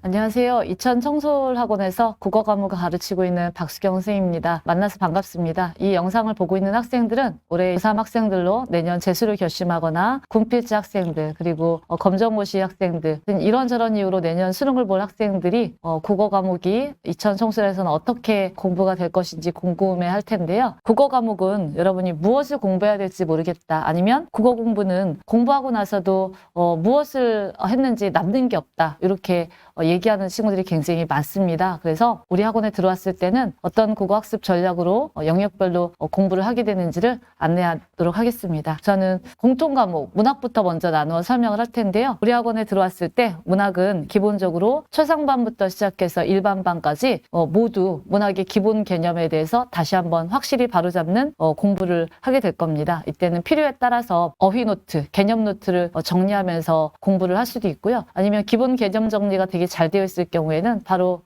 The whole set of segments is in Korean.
안녕하세요. 이천 청솔학원에서 국어 과목을 가르치고 있는 박수경 선생님입니다. 만나서 반갑습니다. 이 영상을 보고 있는 학생들은 올해 고3 학생들로 내년 재수를 결심하거나 군필자 학생들, 그리고 검정고시 학생들, 이런저런 이유로 내년 수능을 볼 학생들이 국어 과목이 이천 청솔에서는 어떻게 공부가 될 것인지 궁금해 할 텐데요. 국어 과목은 여러분이 무엇을 공부해야 될지 모르겠다, 아니면 국어 공부는 공부하고 나서도 무엇을 했는지 남는 게 없다, 이렇게 얘기하는 친구들이 굉장히 많습니다. 그래서 우리 학원에 들어왔을 때는 어떤 국어학습 전략으로 영역별로 공부를 하게 되는지를 안내하도록 하겠습니다. 저는 공통과목 문학부터 먼저 나누어 설명을 할 텐데요. 우리 학원에 들어왔을 때 문학은 기본적으로 초상반부터 시작해서 일반반까지 모두 문학의 기본 개념에 대해서 다시 한번 확실히 바로잡는 공부를 하게 될 겁니다. 이때는 필요에 따라서 어휘 노트, 개념 노트를 정리하면서 공부를 할 수도 있고요. 아니면 기본 개념 정리가 되게 잘 되어 있을 경우에는 바로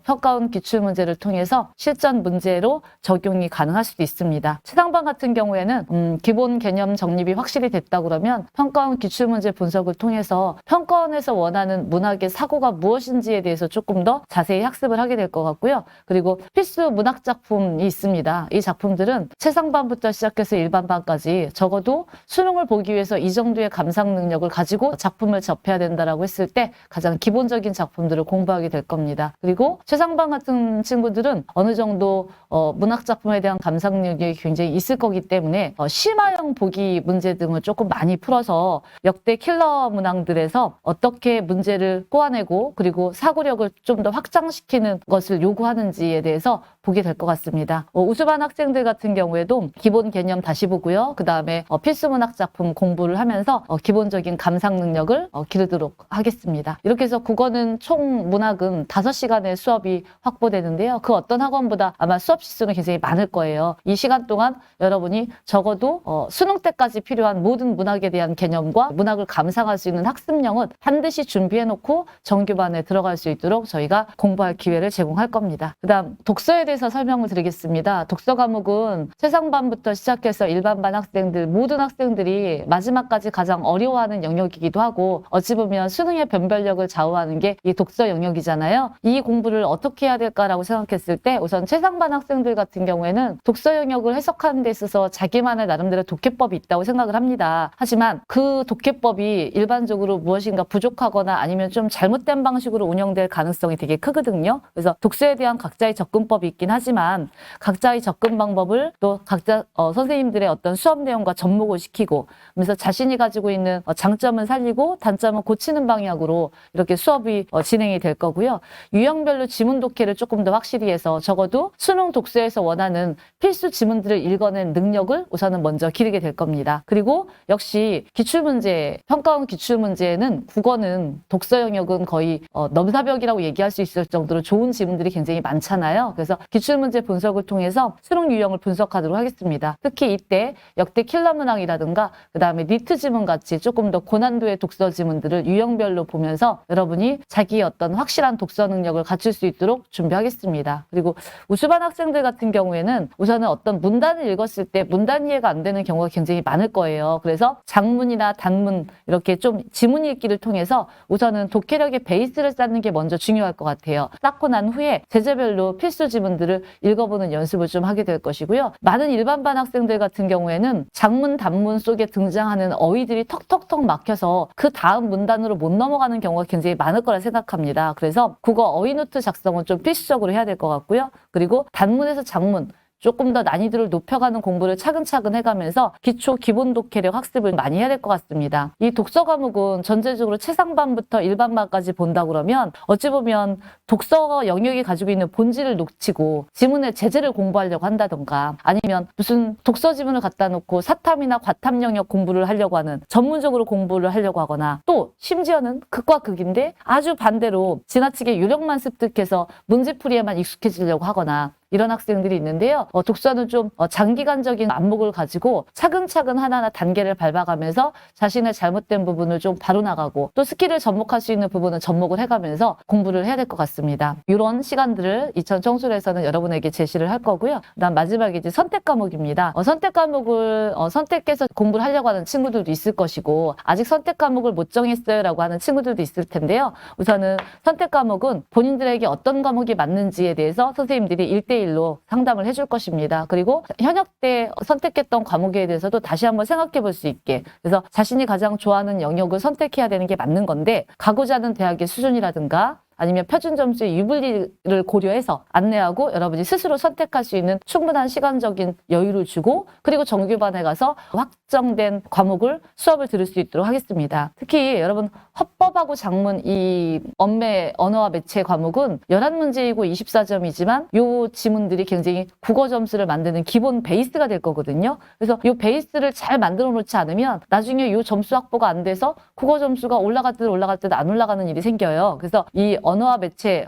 평가원 기출문제를 통해서 실전 문제로 적용이 가능할 수도 있습니다. 최상반 같은 경우에는 기본 개념 정립이 확실히 됐다 그러면 평가원 기출문제 분석을 통해서 평가원에서 원하는 문학의 사고가 무엇인지에 대해서 조금 더 자세히 학습을 하게 될 것 같고요. 그리고 필수 문학 작품이 있습니다. 이 작품들은 최상반부터 시작해서 일반반까지 적어도 수능을 보기 위해서 이 정도의 감상 능력을 가지고 작품을 접해야 된다라고 했을 때 가장 기본적인 작품들을 공부하게 될 겁니다. 그리고 최상반 같은 친구들은 어느 정도 문학 작품에 대한 감상 능력이 굉장히 있을 거기 때문에 심화형 보기 문제 등을 조금 많이 풀어서 역대 킬러 문항들에서 어떻게 문제를 꼬아내고 그리고 사고력을 좀 더 확장시키는 것을 요구하는지에 대해서 보게 될 것 같습니다. 우수반 학생들 같은 경우에도 기본 개념 다시 보고요. 그 다음에 필수 문학 작품 공부를 하면서 기본적인 감상 능력을 기르도록 하겠습니다. 이렇게 해서 국어는 총 문학은 5시간의 수업이 확보되는데요. 그 어떤 학원보다 아마 수업 시수는 굉장히 많을 거예요. 이 시간 동안 여러분이 적어도 수능 때까지 필요한 모든 문학에 대한 개념과 문학을 감상할 수 있는 학습령은 반드시 준비해놓고 정규반에 들어갈 수 있도록 저희가 공부할 기회를 제공할 겁니다. 그 다음 독서에 대해서 설명을 드리겠습니다. 독서 과목은 최상반부터 시작해서 일반반 학생들, 모든 학생들이 마지막까지 가장 어려워하는 영역이기도 하고 어찌 보면 수능의 변별력을 좌우하는 게 이 독서 영역이잖아요. 이 공부를 어떻게 해야 될까라고 생각했을 때 우선 최상반 학생들 같은 경우에는 독서 영역을 해석하는 데 있어서 자기만의 나름대로 독해법이 있다고 생각을 합니다. 하지만 그 독해법이 일반적으로 무엇인가 부족하거나 아니면 좀 잘못된 방식으로 운영될 가능성이 되게 크거든요. 그래서 독서에 대한 각자의 접근법이 있긴 하지만 각자의 접근 방법을 또 각자 선생님들의 어떤 수업 내용과 접목을 시키고 그래서 자신이 가지고 있는 장점은 살리고 단점은 고치는 방향으로 이렇게 수업이 진행이 될 거고요. 유형별로 지문 독해를 조금 더 확실히 해서 적어도 수능 독서에서 원하는 필수 지문들을 읽어낸 능력을 우선은 먼저 기르게 될 겁니다. 그리고 역시 기출문제, 평가원 기출문제는 국어는 독서 영역은 거의 넘사벽이라고 얘기할 수 있을 정도로 좋은 지문들이 굉장히 많잖아요. 그래서 기출문제 분석을 통해서 수능 유형을 분석하도록 하겠습니다. 특히 이때 역대 킬러 문항이라든가 그 다음에 니트 지문 같이 조금 더 고난도의 독서 지문들을 유형별로 보면서 여러분이 자기의 어떤 확실한 독서 능력을 갖출 수 있도록 준비하겠습니다. 그리고 우수반 학생들 같은 경우에는 우선은 어떤 문단을 읽었을 때 문단 이해가 안 되는 경우가 굉장히 많을 거예요. 그래서 장문이나 단문 이렇게 좀 지문 읽기를 통해서 우선은 독해력의 베이스를 쌓는 게 먼저 중요할 것 같아요. 쌓고 난 후에 제재별로 필수 지문들을 읽어보는 연습을 좀 하게 될 것이고요. 많은 일반반 학생들 같은 경우에는 장문, 단문 속에 등장하는 어휘들이 턱턱턱 막혀서 그 다음 문단으로 못 넘어가는 경우가 굉장히 많을 거라 생각합니다. 그래서 국어 어휘 노트 작성은 좀 필수적으로 해야 될 것 같고요. 그리고 단문에서 장문 조금 더 난이도를 높여가는 공부를 차근차근 해가면서 기초 기본 독해력 학습을 많이 해야 될 것 같습니다. 이 독서 과목은 전체적으로 최상반부터 일반반까지 본다 그러면 어찌 보면 독서 영역이 가지고 있는 본질을 놓치고 지문의 제재를 공부하려고 한다던가 아니면 무슨 독서 지문을 갖다 놓고 사탐이나 과탐 영역 공부를 하려고 하는 전문적으로 공부를 하려고 하거나 또 심지어는 극과 극인데 아주 반대로 지나치게 요령만 습득해서 문제풀이에만 익숙해지려고 하거나 이런 학생들이 있는데요. 독서는 좀 장기간적인 안목을 가지고 차근차근 하나하나 단계를 밟아가면서 자신의 잘못된 부분을 좀 바로나가고 또 스킬을 접목할 수 있는 부분은 접목을 해가면서 공부를 해야 될 것 같습니다. 이런 시간들을 2000청술에서는 여러분에게 제시를 할 거고요. 그다음 마지막에 이제 선택 과목입니다. 선택 과목을 선택해서 공부를 하려고 하는 친구들도 있을 것이고 아직 선택 과목을 못 정했어요 라고 하는 친구들도 있을 텐데요. 우선은 선택 과목은 본인들에게 어떤 과목이 맞는지에 대해서 선생님들이 1대1로 상담을 해줄 것입니다. 그리고 현역 때 선택했던 과목에 대해서도 다시 한번 생각해 볼 수 있게, 그래서 자신이 가장 좋아하는 영역을 선택해야 되는 게 맞는 건데 가고자 하는 대학의 수준이라든가 아니면 표준 점수의 유불리를 고려해서 안내하고 여러분이 스스로 선택할 수 있는 충분한 시간적인 여유를 주고, 그리고 정규반에 가서 확정된 과목을 수업을 들을 수 있도록 하겠습니다. 특히 여러분 헌법하고 작문 이 언매 언어와 매체 과목은 11문제이고 24점이지만 요 지문들이 굉장히 국어 점수를 만드는 기본 베이스가 될 거거든요. 그래서 요 베이스를 잘 만들어 놓지 않으면 나중에 요 점수 확보가 안 돼서 국어 점수가 올라갈 때 안 올라가는 일이 생겨요. 그래서 이 언어와 매체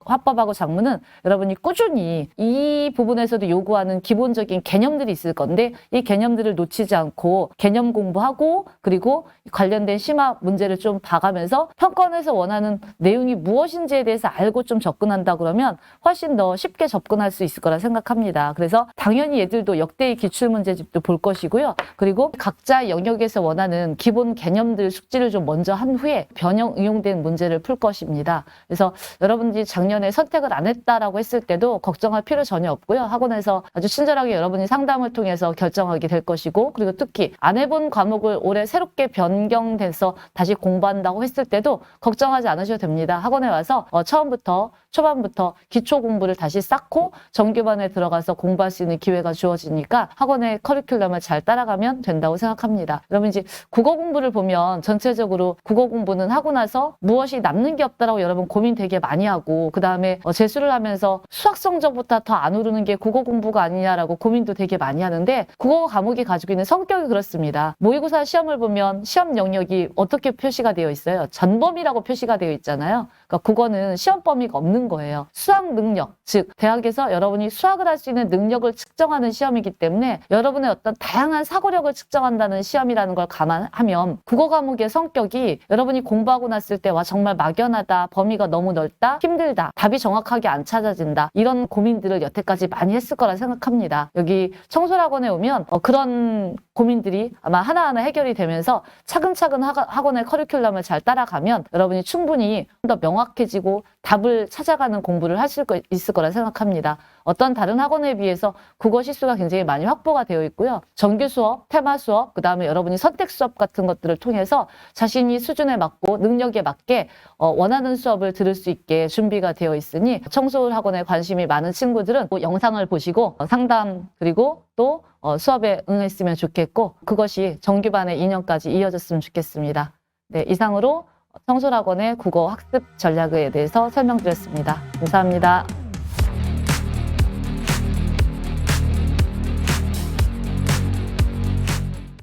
화법하고 작문은 여러분이 꾸준히 이 부분에서도 요구하는 기본적인 개념들이 있을 건데 이 개념들을 놓치지 않고 개념 공부하고 그리고 관련된 심화 문제를 좀 봐가면서 평가원에서 원하는 내용이 무엇인지에 대해서 알고 좀 접근한다 그러면 훨씬 더 쉽게 접근할 수 있을 거라 생각합니다. 그래서 당연히 얘들도 역대의 기출문제집도 볼 것이고요. 그리고 각자 영역에서 원하는 기본 개념들 숙지를 좀 먼저 한 후에 변형 응용된 문제를 풀 것입니다. 그래서 여러분들이 작년에 선택을 안 했다라고 했을 때도 걱정할 필요 전혀 없고요. 학원에서 아주 친절하게 여러분이 상담을 통해서 결정하게 될 것이고, 그리고 특히 안 해본 과목을 올해 새롭게 변경돼서 다시 공부한다고 했을 때도 걱정하지 않으셔도 됩니다. 학원에 와서 초반부터 기초 공부를 다시 쌓고 정규반에 들어가서 공부할 수 있는 기회가 주어지니까 학원의 커리큘럼을 잘 따라가면 된다고 생각합니다. 여러분 이제 국어 공부를 보면 전체적으로 국어 공부는 하고 나서 무엇이 남는 게 없다라고 여러분 고민 되게 많이 하고, 그 다음에 재수를 하면서 수학 성적보다 더 안 오르는 게 국어 공부가 아니냐라고 고민도 되게 많이 하는데, 국어 과목이 가지고 있는 성격이 그렇습니다. 모의고사 시험을 보면 시험 영역이 어떻게 표시가 되어 있어요? 전범위라고 표시가 되어 있잖아요. 그러니까 국어는 시험 범위가 없는 거예요. 수학 능력, 즉 대학에서 여러분이 수학을 할 수 있는 능력을 측정하는 시험이기 때문에 여러분의 어떤 다양한 사고력을 측정한다는 시험이라는 걸 감안하면 국어 과목의 성격이 여러분이 공부하고 났을 때 와 정말 막연하다, 범위가 너무 넓다, 힘들다, 답이 정확하게 안 찾아진다, 이런 고민들을 여태까지 많이 했을 거라 생각합니다. 여기 청솔학원에 오면 그런 고민들이 아마 하나하나 해결이 되면서 차근차근 학원의 커리큘럼을 잘 따라가면 여러분이 충분히 더 명확해지고 답을 찾아가는 공부를 하실 거 있을 거라 생각합니다. 어떤 다른 학원에 비해서 국어 시수가 굉장히 많이 확보가 되어 있고요. 정규 수업, 테마 수업, 그 다음에 여러분이 선택 수업 같은 것들을 통해서 자신이 수준에 맞고 능력에 맞게 원하는 수업을 들을 수 있게 준비가 되어 있으니 청솔 학원에 관심이 많은 친구들은 영상을 보시고 상담 그리고 또 수업에 응했으면 좋겠고, 그것이 정규반의 2년까지 이어졌으면 좋겠습니다. 네, 이상으로 청솔학원의 국어 학습 전략에 대해서 설명드렸습니다. 감사합니다.